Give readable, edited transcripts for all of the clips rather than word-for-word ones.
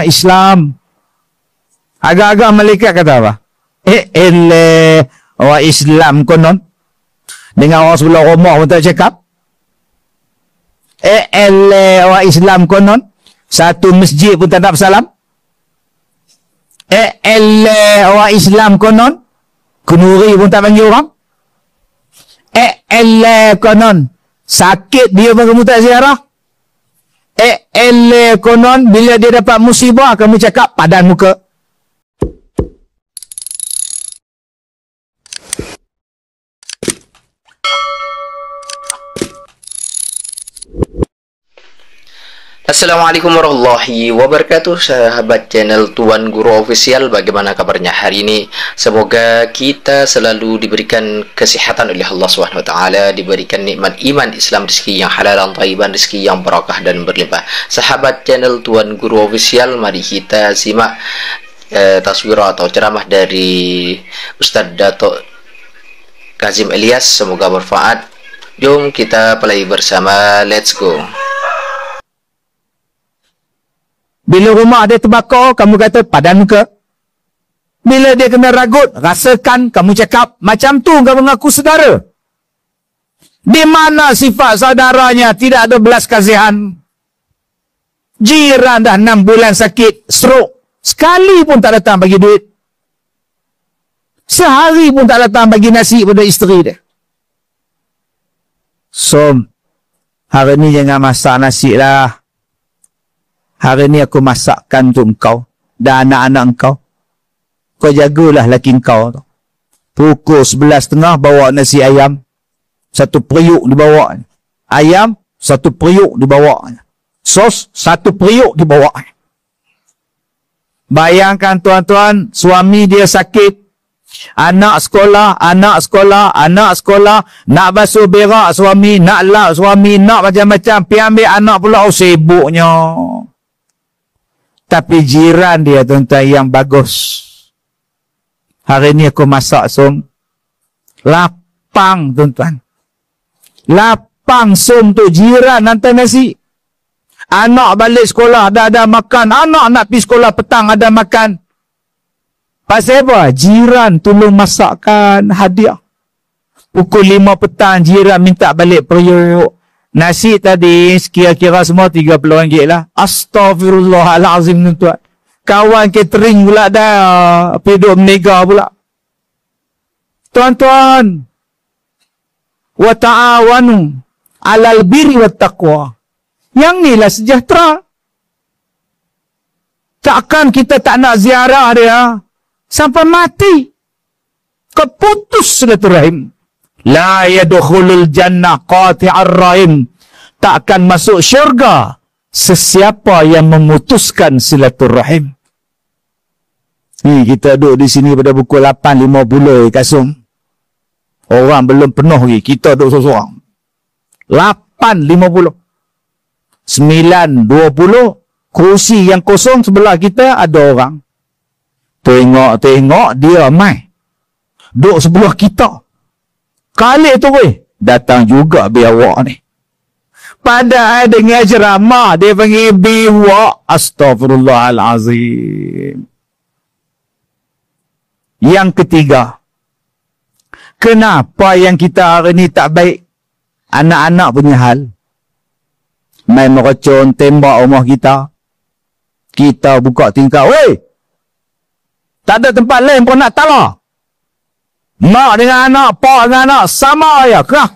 Islam. Agak-agak malaikat kata apa? Orang Islam konon. Dengan orang sebelah rumah pun tak cakap. Orang Islam konon. Satu masjid pun tak nak bersalam. Orang Islam konon. Kenuri pun tak panggil orang. Konon. Sakit dia pun kamu tak ziarah. Konon. Bila dia dapat musibah, kamu cakap padan muka. Assalamualaikum warahmatullahi wabarakatuh, sahabat channel Tuan Guru Official. Bagaimana kabarnya hari ini? Semoga kita selalu diberikan kesihatan oleh Allah SWT, diberikan nikmat iman, Islam, rezeki yang halal dan thayyiban, rezeki yang barakah dan berlimpah. Sahabat channel Tuan Guru Official, mari kita simak taswirah atau ceramah dari Ustaz Dato' Kazim Ilyas. Semoga bermanfaat. Jom kita play bersama. Let's go. Bila rumah dia terbakar, kamu kata padan muka. Bila dia kena ragut, rasakan, kamu cakap macam tu kamu mengaku saudara. Di mana sifat saudaranya? Tidak ada belas kasihan. Jiran dah 6 bulan sakit, stroke. Sekali pun tak datang bagi duit. Sehari pun tak datang bagi nasi pada isteri dia. So, hari ni jangan masak nasi lah. Hari ni aku masakkan untuk engkau dan anak-anak engkau. Kau jagalah laki engkau tu. Pukul 11.30 bawa nasi ayam. 1 periuk dibawa. Ayam 1 periuk dibawa. Sos 1 periuk dibawa. Bayangkan tuan-tuan, suami dia sakit. Anak sekolah, nak basuh berak suami, nak lap suami, nak macam-macam. Pergi ambil anak pula, sibuknya. Tapi jiran dia tuan-tuan yang bagus. Hari ni aku masak som. Lapang tuan-tuan. Lapang som tu jiran hantar nasi. Anak balik sekolah dah ada makan. Anak nak pergi sekolah petang ada makan. Pasal apa? Jiran tolong masakkan hadiah. Pukul 5 petang jiran minta balik periuk. Nasi tadi kira-kira semua RM30 lah. Astaghfirullahalazim tuan. Kawan catering pula dah hidup menega pula. Tuan-tuan, wa ta'awanu 'alal birri wat taqwa. Yang inilah sejahtera. Takkan kita tak nak ziarah dia sampai mati. Keputus silaturahim. La yadkhulul jannah qati'ar rahim. Takkan masuk syurga sesiapa yang memutuskan silaturahim. Ni kita duduk di sini pada pukul 8.50 Kasum. Orang belum penuh lagi, kita duduk seorang-seorang. 8.50. 9.20 kursi yang kosong sebelah kita ada orang. Tengok dia mai. Duduk sebelah kita. Kali tu datang juga biawak ni. Padahal dengan ceramah dia panggil biawak. Astaghfirullahalazim. Yang ketiga, kenapa yang kita hari ni tak baik? Anak-anak punya hal. Main merocon tembak rumah kita. Kita buka tingkap, tak ada tempat lain pun nak talah. Mak dengan anak, pak dengan anak, sama ya, kerah.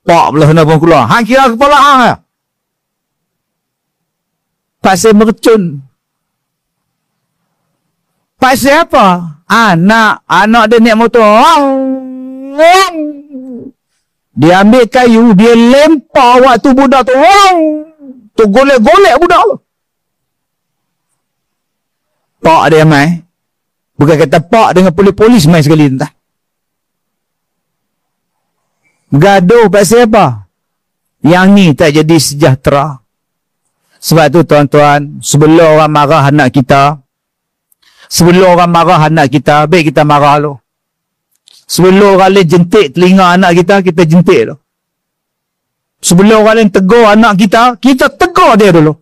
Pak belah nak pun keluar. Hang kira kepala hang ya. Pasal mercun. Pasal apa? Anak dia naik motor. Dia ambil kayu, dia lempar waktu budak tu. Tu golek-golek budak tu. Pak dia mai. Bukan kata pak dengan polis-polis main sekali entah. Gaduh pasal apa? Yang ni tak jadi sejahtera. Sebab tu tuan-tuan, sebelum orang marah anak kita, baik kita marah lo. Sebelum orang lain jentik telinga anak kita jentik lo. Sebelum orang lain tegur anak kita tegur dia dulu.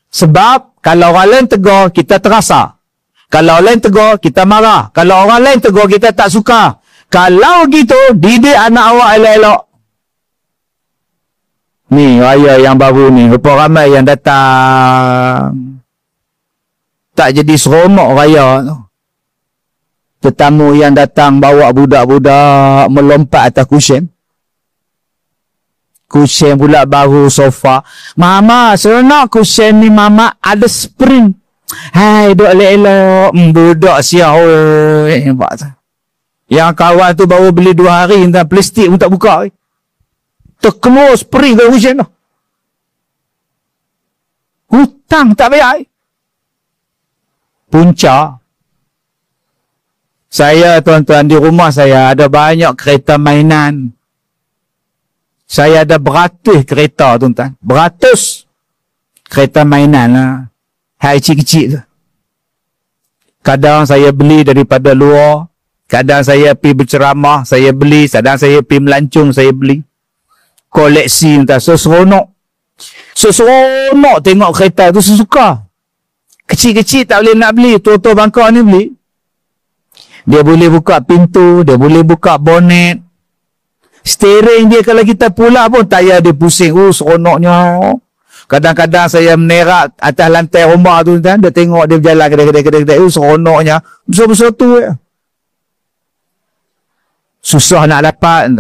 Sebab kalau orang lain tegur, kita terasa. Kalau orang lain tegur, kita marah. Kalau orang lain tegur, kita tak suka. Kalau gitu, didik anak awak elok-elok. Ni, raya yang baru ni. Berapa ramai yang datang. Tak jadi seronok raya tu. Tetamu yang datang bawa budak-budak melompat atas kusyen. Kusyen pula baru sofa. Mama, seronok kusyen ni mama ada spring. Hai, duk elok-elok. Budak siap. Yang kawan tu baru beli 2 hari, entah plastik pun tak buka. Terkenal spring ke kusyen tu. Hutang tak bayar. Punca. Saya, tuan-tuan, di rumah saya ada banyak kereta mainan. Saya ada beratus kereta, tuan-tuan. Beratus kereta mainan lah. Hai kecil-kecil tu. Kadang saya beli daripada luar. Kadang saya pergi berceramah, saya beli. Kadang saya pergi melancong, saya beli. Koleksi, tuan-tuan. Seronok. Seronok tengok kereta tu, sesuka. Kecil-kecil tak boleh nak beli. Tua-tua bangka ni beli. Dia boleh buka pintu. Dia boleh buka bonet. Steering dia kalau kita pula pun tak payah dia pusing. Seronoknya. Kadang-kadang saya menerak atas lantai rumah tu. Dia tengok dia berjalan kedai-kedai. Seronoknya. Besar-besar tu. Susah nak dapat.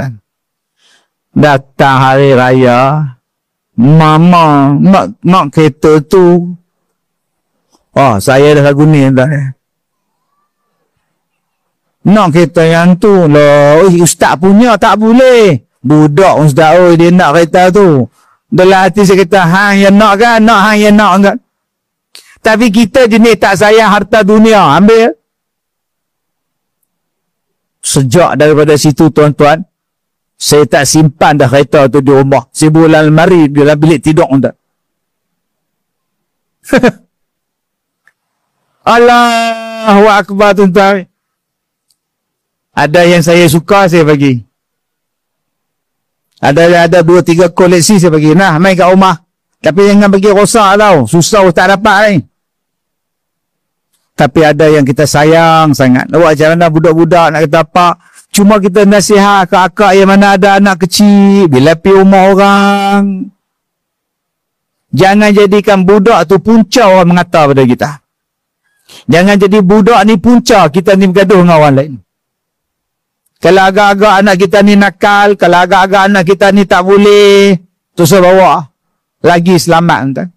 Datang hari raya. Mama. Nak kereta tu. Saya dah lagu ni. Nak kereta yang tu. Ustaz punya tak boleh. Budak ustaz. Dia nak kereta tu. Dalam hati saya kata, hang yang nak kan? Hang yang nak kan? Tapi kita jenis tak sayang harta dunia. Ambil. Sejak daripada situ, tuan-tuan, saya tak simpan dah kereta tu di rumah. Sibuk dalam lemari, dalam bilik tidur. Allahu Akbar, tuan-tuan. Ada yang saya suka, saya bagi. Ada 2-3 koleksi saya bagi. Nah, main kat rumah. Tapi jangan bagi rosak tau. Susah tak dapat ni. Tapi ada yang kita sayang sangat. Awak macam mana budak-budak nak kata apa. Cuma kita nasihat ke akak yang mana ada anak kecil. Bila pergi rumah orang. Jangan jadikan budak tu punca orang mengata pada kita. Jangan jadi budak ni punca kita ni bergaduh dengan orang lain. Kalau agak-agak anak kita ni nakal, kalau agak-agak anak kita ni tak boleh, tu saya bawa. Lagi selamat. Entah.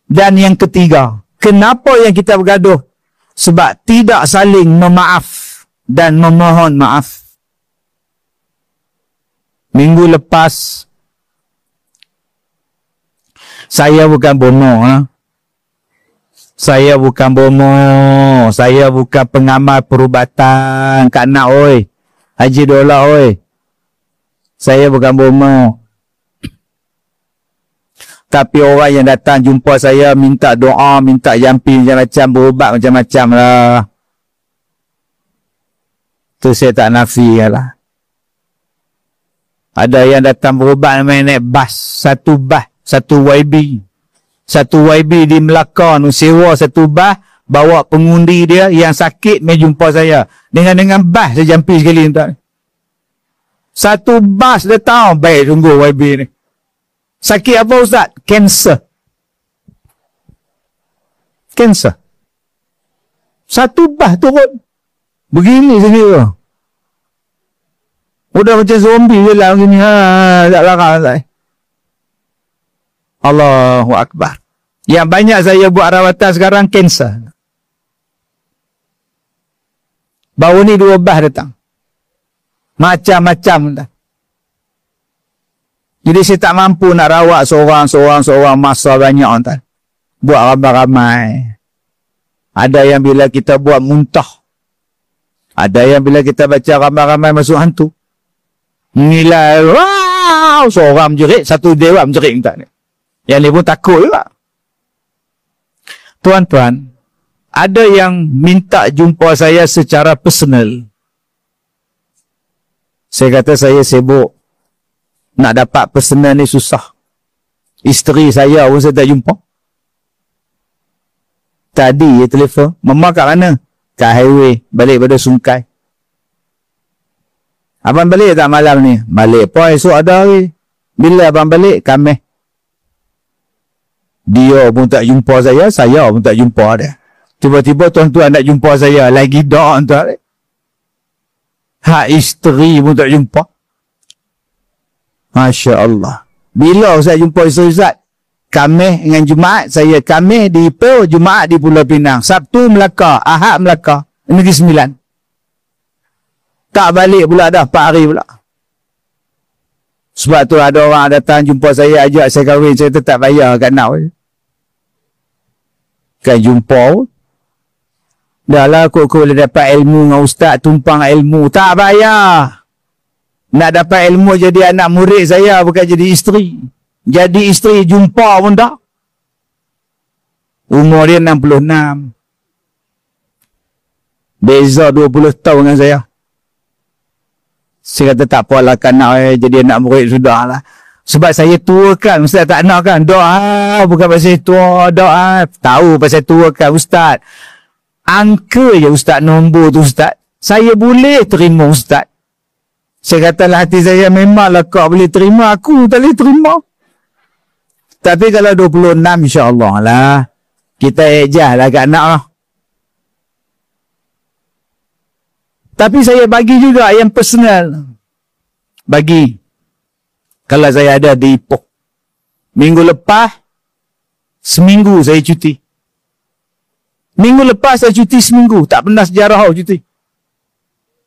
Dan yang ketiga, kenapa yang kita bergaduh? Sebab tidak saling memaaf dan memohon maaf. Minggu lepas, saya bukan bomo. Saya bukan bomo. Saya bukan pengamal perubatan. Kak Nak, oi. Haji Dola, oi. Saya bukan bomo. Tapi orang yang datang jumpa saya minta doa, minta jampi macam-macam, berubat macam-macam lah. Tu saya tak nafi lah. Ada yang datang berubat naik bas. Satu YB. Satu YB di Melaka nu sewa satu bas, bawa pengundi dia yang sakit mai jumpa saya. Dengan bas saya jampi sekali tuan. Satu bas dia tahu baik tunggu YB ni. Sakit apa ustaz? Kanser. Satu bas turun. Begini sini tu. Udah macam zombie je lah begini. Tak larang tak. Allahu Akbar. Yang banyak saya buat rawatan sekarang kanser. Baru ni 2 bas datang. Macam-macam. Jadi saya tak mampu nak rawat seorang masa banyak. Entah. Buat ramai-ramai. Ada yang bila kita buat muntah. Ada yang bila kita baca ramai-ramai masuk hantu. Nilai. Wow! Seorang menjerit. Satu dewan menjerit. Entah. Yang ni pun takut juga. Tuan-tuan, ada yang minta jumpa saya secara personal. Saya kata saya sibuk. Nak dapat personal ni susah. Isteri saya pun saya tak jumpa. Tadi dia telefon. Mama kat mana? Kat highway. Balik pada Sungkai. Abang balik tak malam ni? Balik pun esok ada lagi. Bila abang balik? Khamis. Dia pun tak jumpa saya pun tak jumpa dia. Tiba-tiba tuan-tuan nak jumpa saya. Lagi dak tuan. Hak isteri pun tak jumpa. Masya Allah. Bila saya jumpa isteri Ustaz? Khamis dengan Jumaat. Saya Khamis di Ipoh, Jumaat di Pulau Pinang. Sabtu Melaka, Ahad Melaka. Negeri Sembilan. Tak balik pula dah, 4 hari pula. Sebab tu ada orang datang jumpa saya, ajak saya kahwin, saya tetap bayar kat now. Kan jumpa. Dah lah kok boleh dapat ilmu dengan ustaz, tumpang ilmu. Tak bayar. Nak dapat ilmu jadi anak murid saya, bukan jadi isteri. Jadi isteri jumpa pun tak. Umur dia 66. Beza 20 tahun dengan saya. Saya kata tak apalah kan nak jadi anak murid sudah lah. Sebab saya tua kan, ustaz tak nak kan. Doa, bukan pasal tua, doa. Tahu pasal tua kan ustaz. Angka je ustaz nombor tu ustaz. Saya boleh terima ustaz. Saya katalah hati saya memanglah kau boleh terima, aku tak boleh terima. Tapi kalau 26 insya-Allah lah. Kita ejah lah kat anak lah. Tapi saya bagi juga yang personal. Bagi. Kalau saya ada di Ipoh. Minggu lepas, seminggu saya cuti. Minggu lepas saya cuti seminggu. Tak pernah sejarah cuti.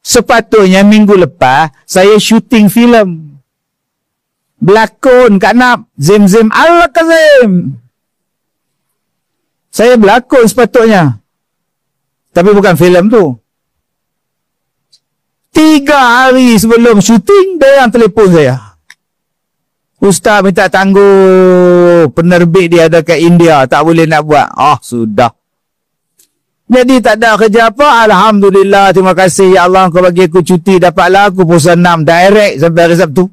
Sepatutnya minggu lepas, saya syuting filem. Berlakon kat Nap. Zim-Zim Al-Kazim. Saya berlakon sepatutnya. Tapi bukan filem tu. 3 hari sebelum syuting, dia yang telefon saya. Ustaz minta tangguh. Penerbit dia ada kat India. Tak boleh nak buat. Sudah. Jadi tak ada kerja apa. Alhamdulillah. Terima kasih. Ya Allah, kau bagi aku cuti. Dapatlah aku puasa 6. Direct sampai hari Sabtu.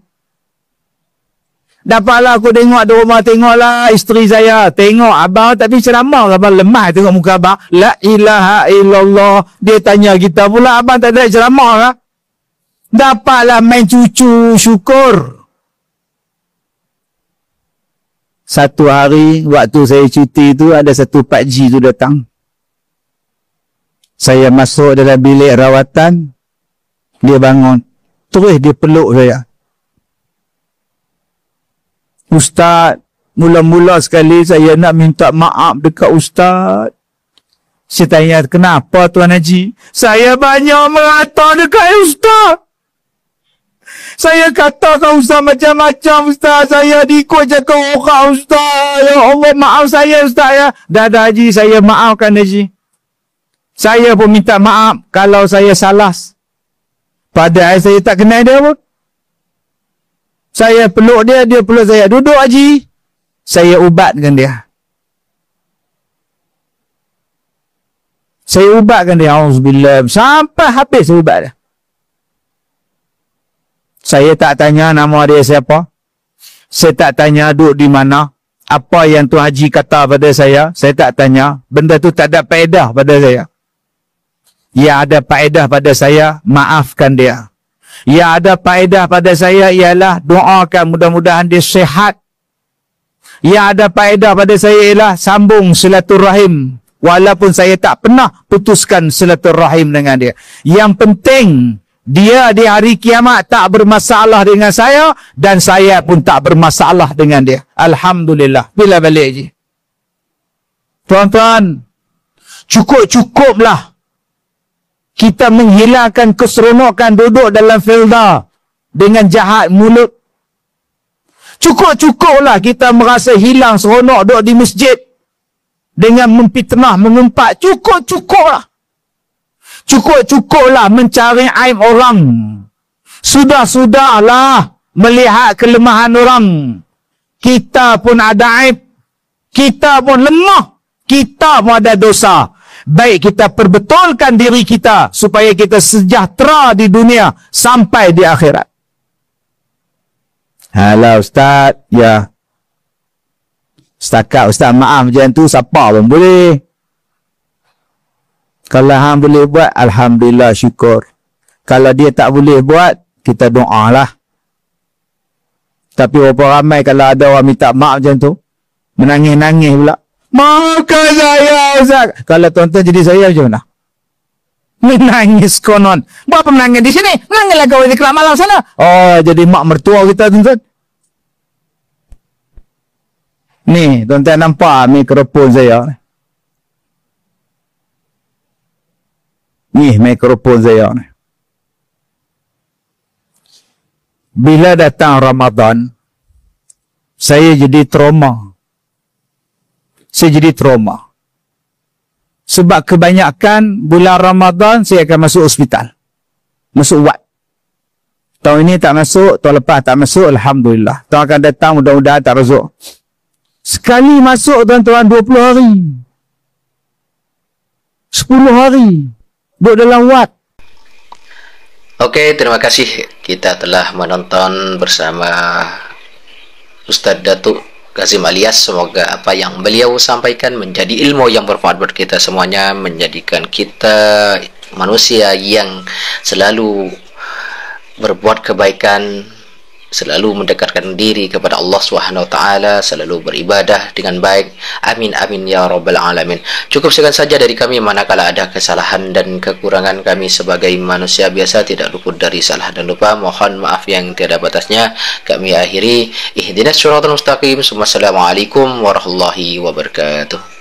Dapatlah aku tengok di rumah. Tengoklah isteri saya. Tengok abang. Tapi ceramah abang lemah. Tengok muka abang. La ilaha illallah. Dia tanya kita pula. Abang tak ada ceramah lah. Dapatlah main cucu. Syukur. Satu hari waktu saya cuti tu ada satu Pak Ji tu datang. Saya masuk dalam bilik rawatan. Dia bangun. Terus dia peluk saya. Ustaz, mula-mula sekali saya nak minta maaf dekat Ustaz. Saya tanya, kenapa Tuan Haji? Saya banyak merata dekat Ustaz. Saya katakan Ustaz macam-macam Ustaz. Saya diikut cakap orang Ustaz. Ya Allah, maaf saya Ustaz ya. Dah Haji, saya maafkan Haji. Saya pun minta maaf kalau saya salah. Padahal saya tak kenal dia pun. Saya peluk dia, dia peluk saya. Duduk Haji. Saya ubatkan dia. Saya ubatkan dia. Auzubillah. Sampai habis saya ubat dia. Saya tak tanya nama dia siapa. Saya tak tanya duduk di mana. Apa yang Tuan Haji kata pada saya tak tanya. Benda tu tak ada faedah pada saya. Yang ada faedah pada saya, maafkan dia. Yang ada faedah pada saya ialah doakan mudah-mudahan dia sihat. Yang ada faedah pada saya ialah sambung silaturahim. Walaupun saya tak pernah putuskan silaturahim dengan dia. Yang penting, dia di hari kiamat tak bermasalah dengan saya dan saya pun tak bermasalah dengan dia. Alhamdulillah. Bila balik je. Tuan-tuan, cukup-cukuplah kita menghilangkan keseronokan duduk dalam filda dengan jahat mulut. Cukup-cukuplah kita merasa hilang seronok duduk di masjid dengan memfitnah, mengumpat. Cukup-cukuplah. Cukup-cukuplah mencari aib orang. Sudah-sudahlah melihat kelemahan orang. Kita pun ada aib. Kita pun lemah. Kita pun ada dosa. Baik kita perbetulkan diri kita supaya kita sejahtera di dunia sampai di akhirat. Halo Ustaz. Ya. Setakat Ustaz maaf macam tu siapa pun boleh. Kalau hang boleh buat, alhamdulillah, syukur. Kalau dia tak boleh buat, kita doa lah. Tapi berapa ramai kalau ada orang minta maaf macam tu, menangis-nangis pula. Maafkan saya, Ustaz. Kalau tuan-tuan jadi saya macam mana? Menangis konon. Buat apa menangis di sini? Menangislah kau di kelab malam sana. Oh, jadi mak mertua kita, tuan-tuan. Ni, tuan-tuan nampak mikrofon saya. Ni mikrofon saya ni. Bila datang Ramadan, saya jadi trauma. Saya jadi trauma. Sebab kebanyakan bulan Ramadan saya akan masuk hospital. Masuk ward. Tahun ini tak masuk, tahun lepas tak masuk, alhamdulillah. Tahun akan datang mudah-mudahan tak masuk. Sekali masuk tuan-tuan 20 hari. 10 hari. Duduk dalam wad. Oke, terima kasih. Kita telah menonton bersama Ustadz Datuk Kazim Alias. Semoga apa yang beliau sampaikan menjadi ilmu yang bermanfaat buat kita semuanya, menjadikan kita manusia yang selalu berbuat kebaikan, selalu mendekatkan diri kepada Allah Subhanahu wa taala, selalu beribadah dengan baik. Amin amin ya rabbal alamin. Cukup sekian saja dari kami. Manakala ada kesalahan dan kekurangan, kami sebagai manusia biasa tidak luput dari salah dan lupa. Mohon maaf yang tiada batasnya. Kami akhiri, ihdinas siratal mustaqim. Wassalamualaikum warahmatullahi wabarakatuh.